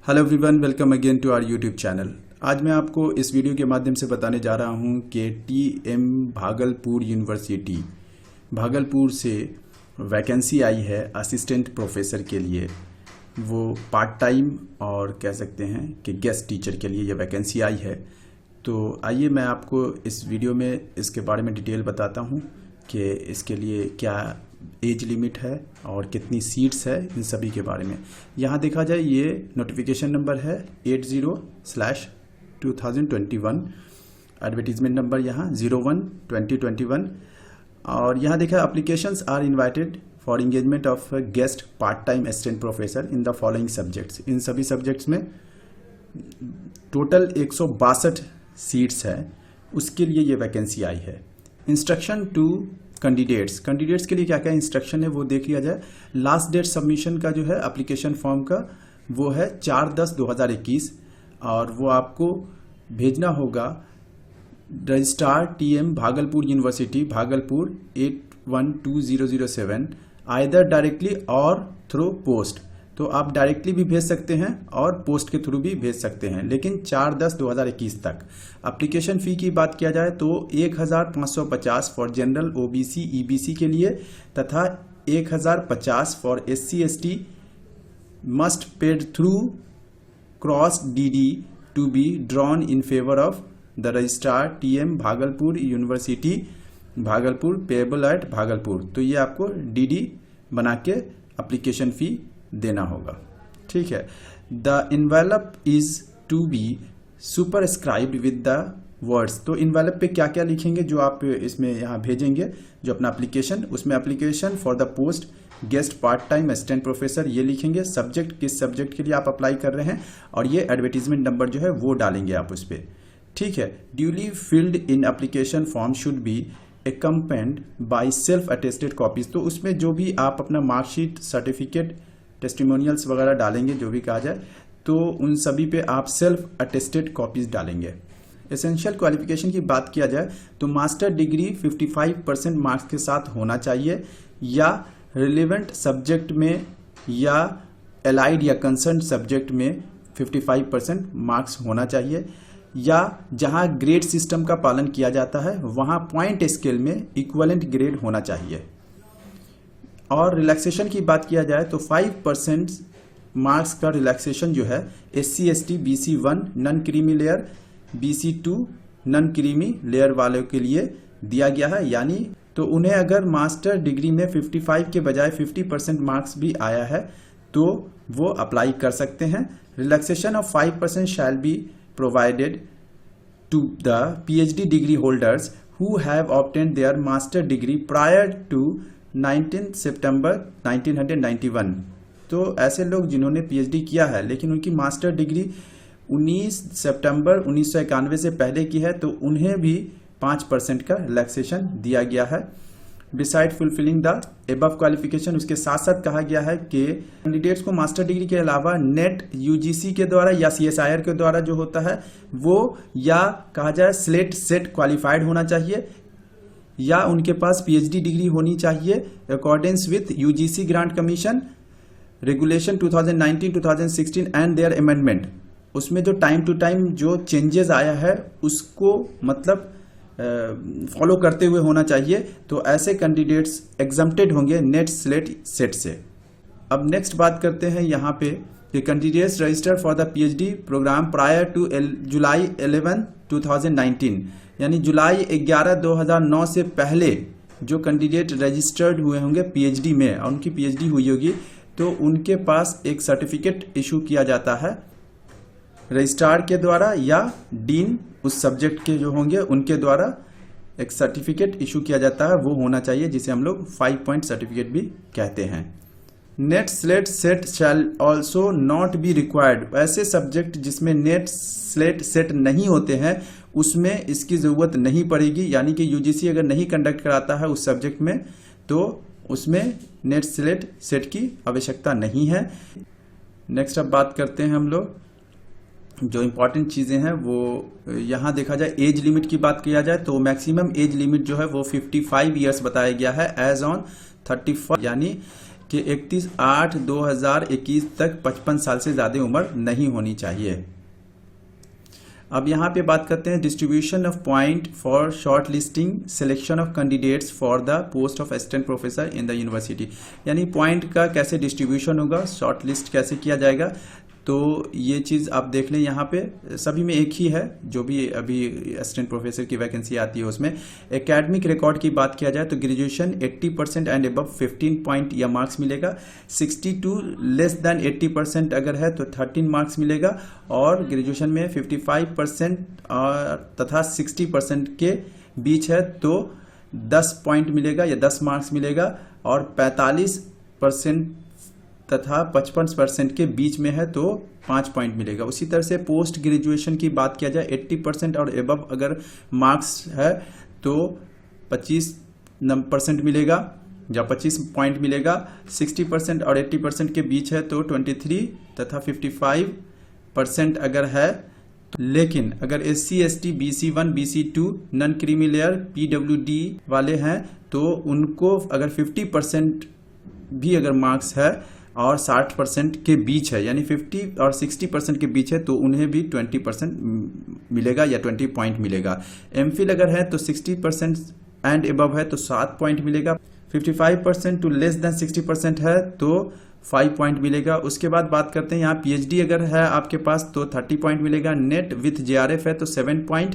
Hello everyone, welcome again to our YouTube channel. आज मैं आपको इस वीडियो के माध्यम से बताने जा रहा हूं कि टीएम भागलपुर यूनिवर्सिटी भागलपुर से वैकेंसी आई है असिस्टेंट प्रोफेसर के लिए। वो पार्ट टाइम और कह सकते हैं कि गेस्ट टीचर के लिए ये वैकेंसी आई है। तो आइए मैं आपको इस वीडियो में इसके बारे में डिटेल बताता हूँ कि इसके लिए क्या एज लिमिट है और कितनी सीट्स है, इन सभी के बारे में। यहाँ देखा जाए ये नोटिफिकेशन नंबर है 80/2021, एडवर्टीजमेंट नंबर यहाँ 01/2021। और यहाँ देखा applications are invited for engagement of guest part time assistant professor in the following subjects. इन सभी सब्जेक्ट्स में टोटल 162 सीट्स है, उसके लिए ये वैकेंसी आई है। इंस्ट्रक्शन टू कैंडिडेट्स के लिए क्या क्या इंस्ट्रक्शन है वो देख लिया जाए। लास्ट डेट सबमिशन का जो है एप्लीकेशन फॉर्म का वो है 4/10/2021 और वो आपको भेजना होगा registrar TM Bhagalpur university Bhagalpur 812007 either directly और थ्रू पोस्ट। तो आप डायरेक्टली भी भेज सकते हैं और पोस्ट के थ्रू भी भेज सकते हैं, लेकिन 4/10/2021 तक। एप्लीकेशन फ़ी की बात किया जाए तो 1550 फॉर जनरल ओबीसी ईबीसी के लिए तथा 1050 for SC ST must paid through cross DD to be drawn in favour of the registrar TM Bhagalpur university Bhagalpur payable at Bhagalpur. तो ये आपको DD बना के एप्लीकेशन फ़ी देना होगा, ठीक है। The envelope is to be superscribed with the words. तो इन्वेलप पे क्या क्या लिखेंगे जो आप इसमें यहाँ भेजेंगे, जो अपना एप्लीकेशन, उसमें application for the post guest part time assistant professor ये लिखेंगे, सब्जेक्ट किस सब्जेक्ट के लिए आप अप्लाई कर रहे हैं और ये एडवर्टीजमेंट नंबर जो है वो डालेंगे आप उस पर, ठीक है। Duly filled in application form should be accompanied by self attested copies. तो उसमें जो भी आप अपना मार्कशीट, सर्टिफिकेट, टेस्टिमोनियल्स वगैरह डालेंगे, जो भी कहा जाए, तो उन सभी पे आप सेल्फ अटेस्टेड कॉपीज डालेंगे। एसेंशियल क्वालिफिकेशन की बात किया जाए तो मास्टर डिग्री 55% मार्क्स के साथ होना चाहिए या रिलेवेंट सब्जेक्ट में या एलाइड या कंसर्न सब्जेक्ट में 55% मार्क्स होना चाहिए, या जहां ग्रेड सिस्टम का पालन किया जाता है वहां पॉइंट स्केल में इक्विवेलेंट ग्रेड होना चाहिए। और रिलैक्सेशन की बात किया जाए तो 5% मार्क्स का रिलैक्सेशन जो है SC ST BC1 non creamy layer, BC2 non creamy layer वालों के लिए दिया गया है। यानी तो उन्हें अगर मास्टर डिग्री में 55 के बजाय 50% मार्क्स भी आया है तो वो अप्लाई कर सकते हैं। Relaxation of 5% shall be provided to the PhD degree holders who have obtained their master degree prior to 19 September 1991। तो ऐसे लोग जिन्होंने PhD किया है लेकिन उनकी मास्टर डिग्री 19 सितंबर 1991 से पहले की है तो उन्हें भी 5% का रिलैक्सेशन दिया गया है। Beside fulfilling the above qualification, उसके साथ साथ कहा गया है कि कैंडिडेट्स को मास्टर डिग्री के अलावा नेट UGC के द्वारा या CSIR के द्वारा जो होता है वो, या कहा जाए स्लेट सेट क्वालिफाइड होना चाहिए, या उनके पास PhD डिग्री होनी चाहिए accordance with UGC grant commission regulation 2019-2016 and their amendment. उसमें जो टाइम टू टाइम जो चेंजेस आया है उसको मतलब फॉलो करते हुए होना चाहिए। तो ऐसे कैंडिडेट्स एग्जम्प्टेड होंगे नेट स्लेट सेट से। अब नेक्स्ट बात करते हैं यहाँ पे कि candidates register for the PhD programme prior to July 11, 2019, यानी जुलाई 11, 2009 से पहले जो कैंडिडेट रजिस्टर्ड हुए होंगे PhD में और उनकी PhD हुई होगी तो उनके पास एक सर्टिफिकेट इशू किया जाता है रजिस्ट्रार के द्वारा या डीन उस सब्जेक्ट के जो होंगे उनके द्वारा एक सर्टिफिकेट इशू किया जाता है, वो होना चाहिए, जिसे हम लोग 5 पॉइंट सर्टिफिकेट भी कहते हैं। Net SLET set shall also not be required. ऐसे सब्जेक्ट जिसमें नेट स्लेट सेट नहीं होते हैं उसमें इसकी ज़रूरत नहीं पड़ेगी, यानी कि UGC अगर नहीं कंडक्ट कराता है उस सब्जेक्ट में तो उसमें नेट स्लेट सेट की आवश्यकता नहीं है। नेक्स्ट अब बात करते हैं हम लोग जो इम्पॉर्टेंट चीज़ें हैं वो यहाँ देखा जाए। एज लिमिट की बात किया जाए तो मैक्सिमम एज लिमिट जो है वो 55 ईयर्स बताया गया है एज ऑन 31, यानी कि 31/8/2021 तक 55 साल से ज़्यादा उम्र नहीं होनी चाहिए। अब यहाँ पे बात करते हैं distribution of point for short listing selection of candidates for the post of assistant professor in the university, यानी पॉइंट का कैसे डिस्ट्रीब्यूशन होगा, शॉर्ट लिस्ट कैसे किया जाएगा। तो ये चीज़ आप देख लें, यहाँ पे सभी में एक ही है, जो भी अभी असिस्टेंट प्रोफेसर की वैकेंसी आती है उसमें। एकेडमिक रिकॉर्ड की बात किया जाए तो ग्रेजुएशन 80% एंड अबव 15 पॉइंट या मार्क्स मिलेगा। 62 लेस देन 80% अगर है तो 13 मार्क्स मिलेगा, और ग्रेजुएशन में 55% तथा 60% के बीच है तो 10 पॉइंट मिलेगा या 10 मार्क्स मिलेगा, और 45% तथा 55% के बीच में है तो 5 पॉइंट मिलेगा। उसी तरह से पोस्ट ग्रेजुएशन की बात किया जाए 80% और एबव अगर मार्क्स है तो 25% मिलेगा या 25 पॉइंट मिलेगा। 60% और 80% के बीच है तो 23 तथा 55% अगर है। लेकिन अगर SC ST BC1 BC2 non creamy layer PWD वाले हैं तो उनको अगर 50% भी अगर मार्क्स है और 60% के बीच है, यानी 50 और 60% के बीच है तो उन्हें भी 20% मिलेगा या 20 पॉइंट मिलेगा। MPhil अगर है तो 60% एंड एबव है तो 7 पॉइंट मिलेगा। 55% टू लेस देन 60% है तो 5 पॉइंट मिलेगा। उसके बाद बात करते हैं यहाँ PhD अगर है आपके पास तो 30 पॉइंट मिलेगा। नेट विथ JRF है तो 7 पॉइंट,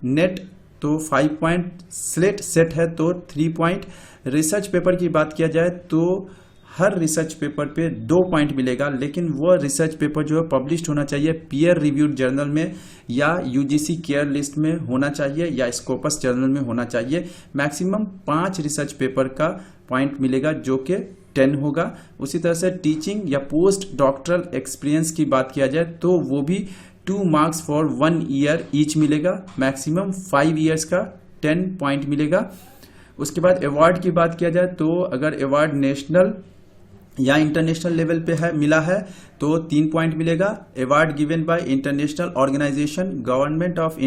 नेट तो 5 पॉइंट, स्लेट सेट है तो 3 पॉइंट। रिसर्च पेपर की बात किया जाए तो हर रिसर्च पेपर पे 2 पॉइंट मिलेगा, लेकिन वो रिसर्च पेपर जो है पब्लिश्ड होना चाहिए पीयर रिव्यूड जर्नल में या UGC केयर लिस्ट में होना चाहिए या स्कोपस जर्नल में होना चाहिए। मैक्सिमम 5 रिसर्च पेपर का पॉइंट मिलेगा जो कि 10 होगा। उसी तरह से टीचिंग या पोस्ट डॉक्टरल एक्सपीरियंस की बात किया जाए तो वो भी 2 मार्क्स फॉर 1 ईयर ईच मिलेगा। मैक्सिमम 5 ईयर्स का 10 पॉइंट मिलेगा। उसके बाद अवार्ड की बात किया जाए तो अगर अवार्ड नेशनल या इंटरनेशनल लेवल पे है मिला है तो 3 पॉइंट मिलेगा। Award given by international organisation, government of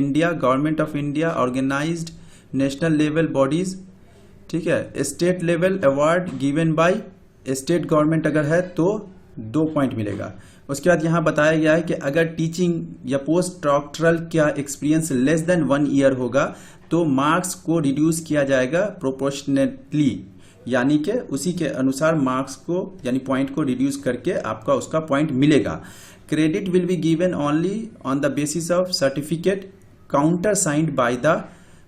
India organised national level bodies, ठीक है। State level award given by state government अगर है तो 2 पॉइंट मिलेगा। उसके बाद यहाँ बताया गया है कि अगर टीचिंग या पोस्ट डॉक्टरल का एक्सपीरियंस लेस देन 1 ईयर होगा तो मार्क्स को रिड्यूस किया जाएगा प्रोपोर्शनेटली, यानी कि उसी के अनुसार मार्क्स को यानी पॉइंट को रिड्यूस करके आपका उसका पॉइंट मिलेगा। Credit will be given only on the basis of certificate counter signed by the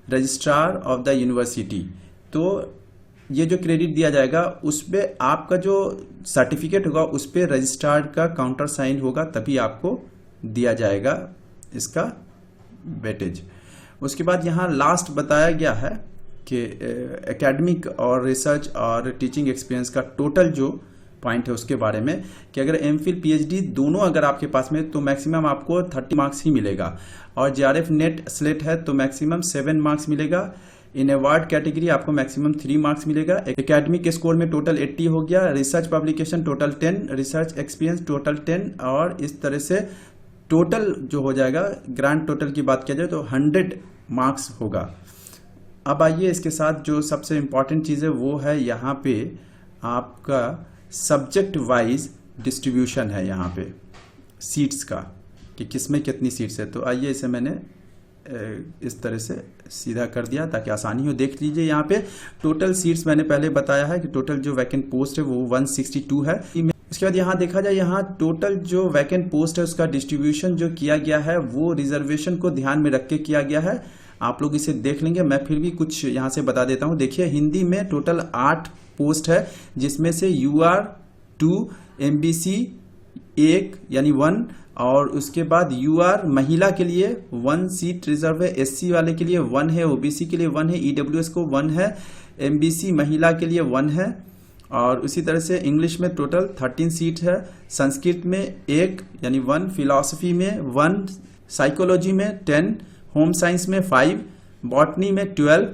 registrar of the university. तो ये जो क्रेडिट दिया जाएगा उस पर आपका जो सर्टिफिकेट होगा उस पर रजिस्ट्रार का काउंटर साइन होगा, तभी आपको दिया जाएगा इसका वेटेज। उसके बाद यहाँ लास्ट बताया गया है कि एकेडमिक और रिसर्च और टीचिंग एक्सपीरियंस का टोटल जो पॉइंट है उसके बारे में कि अगर MPhil PhD दोनों अगर आपके पास में तो मैक्सिमम आपको 30 मार्क्स ही मिलेगा, और JRF नेट स्लेट है तो मैक्सिमम 7 मार्क्स मिलेगा। इन अवार्ड कैटेगरी आपको मैक्सिमम 3 मार्क्स मिलेगा। एकेडमिक स्कोर में टोटल 80 हो गया। Research publication total 10, research experience total 10, और इस तरह से टोटल जो हो जाएगा ग्रांड टोटल की बात किया जाए तो 100 मार्क्स होगा। अब आइए इसके साथ जो सबसे इम्पॉर्टेंट चीज़ है वो है यहाँ पे आपका सब्जेक्ट वाइज डिस्ट्रीब्यूशन है यहाँ पे सीट्स का कि किसमें कितनी सीट्स है। तो आइए इसे मैंने इस तरह से सीधा कर दिया ताकि आसानी हो। देख लीजिए यहाँ पे टोटल सीट्स मैंने पहले बताया है कि टोटल जो वैकेंट पोस्ट है वो 162 है। उसके बाद यहाँ देखा जाए यहाँ टोटल जो वैकेंट पोस्ट है उसका डिस्ट्रीब्यूशन जो किया गया है वो रिजर्वेशन को ध्यान में रख के किया गया है। आप लोग इसे देख लेंगे, मैं फिर भी कुछ यहाँ से बता देता हूँ। देखिए हिंदी में टोटल 8 पोस्ट है जिसमें से UR 2, MBC 1 यानी 1, और उसके बाद UR महिला के लिए 1 सीट रिजर्व है, SC वाले के लिए 1 है, OBC के लिए 1 है, EWS को 1 है, MBC महिला के लिए 1 है। और उसी तरह से इंग्लिश में टोटल 13 सीट है, संस्कृत में 1 यानी 1, फिलॉसफी में 1, साइकोलॉजी में 10, होम साइंस में 5, बॉटनी में 12,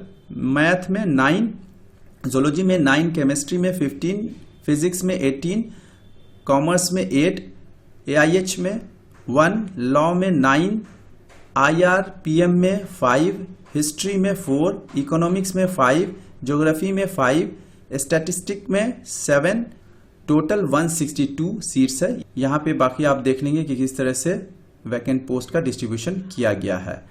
मैथ में 9, जोलॉजी में 9, केमिस्ट्री में 15, फिजिक्स में 18, कॉमर्स में 8, AIH में 1, लॉ में 9, IRPM में 5, हिस्ट्री में 4, इकोनॉमिक्स में 5, ज्योग्राफी में 5, स्टैटिस्टिक में 7, टोटल 162 सीट्स है। यहाँ पे बाकी आप देख लेंगे कि किस तरह से वैकेंट पोस्ट का डिस्ट्रीब्यूशन किया गया है।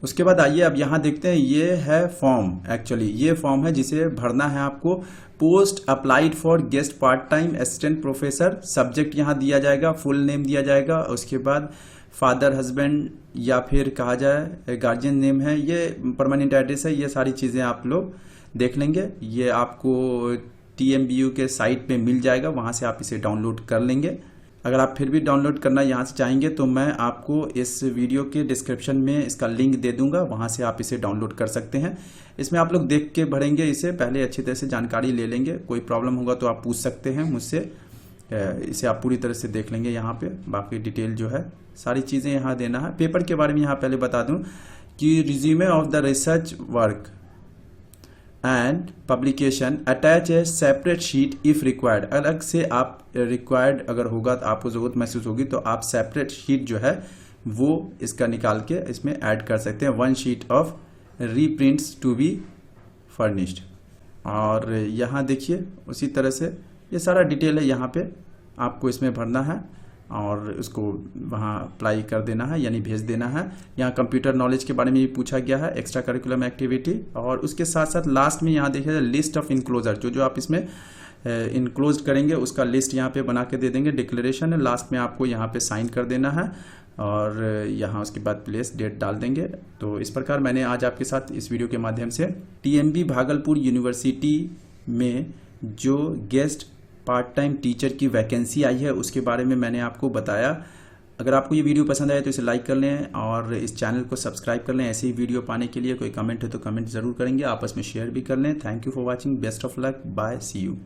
उसके बाद आइए अब यहाँ देखते हैं, ये है फॉर्म। एक्चुअली ये फॉर्म है जिसे भरना है आपको। Post applied for guest part time assistant professor, subject यहाँ दिया जाएगा, फुल नेम दिया जाएगा। उसके बाद फादर, हस्बैंड या फिर कहा जाए गार्जियन नेम है, ये परमानेंट एड्रेस है, ये सारी चीज़ें आप लोग देख लेंगे। ये आपको TMBU के साइट पे मिल जाएगा, वहाँ से आप इसे डाउनलोड कर लेंगे। अगर आप फिर भी डाउनलोड करना यहाँ से चाहेंगे तो मैं आपको इस वीडियो के डिस्क्रिप्शन में इसका लिंक दे दूंगा, वहाँ से आप इसे डाउनलोड कर सकते हैं। इसमें आप लोग देख के भरेंगे, इसे पहले अच्छी तरह से जानकारी ले लेंगे। कोई प्रॉब्लम होगा तो आप पूछ सकते हैं मुझसे, इसे आप पूरी तरह से देख लेंगे। यहाँ पे बाकी डिटेल जो है सारी चीज़ें यहाँ देना है। पेपर के बारे में यहाँ पहले बता दूँ कि resume of the research work and publication attach A separate sheet if required. अलग से आप रिक्वायर्ड अगर होगा तो आपको ज़रूरत महसूस होगी तो आप सेपरेट शीट जो है वो इसका निकाल के इसमें ऐड कर सकते हैं। 1 sheet of reprints to be furnished. और यहाँ देखिए उसी तरह से ये सारा डिटेल है, यहाँ पे आपको इसमें भरना है और उसको वहाँ अप्लाई कर देना है, यानी भेज देना है। यहाँ कंप्यूटर नॉलेज के बारे में भी पूछा गया है, एक्स्ट्रा करिकुलम एक्टिविटी। और उसके साथ साथ लास्ट में यहाँ देखिए लिस्ट ऑफ इनक्लोजर, जो आप इसमें इनक्लोज करेंगे उसका लिस्ट यहाँ पे बना के दे देंगे। डिक्लेरेशन है, लास्ट में आपको यहाँ पे साइन कर देना है और यहाँ उसके बाद प्लेस डेट डाल देंगे। तो इस प्रकार मैंने आज आपके साथ इस वीडियो के माध्यम से TMB भागलपुर यूनिवर्सिटी में जो गेस्ट पार्ट टाइम टीचर की वैकेंसी आई है उसके बारे में मैंने आपको बताया। अगर आपको ये वीडियो पसंद आए तो इसे लाइक कर लें और इस चैनल को सब्सक्राइब कर लें ऐसे ही वीडियो पाने के लिए। कोई कमेंट है तो कमेंट ज़रूर करेंगे, आपस में शेयर भी कर लें। Thank you for watching, best of luck, bye, see you.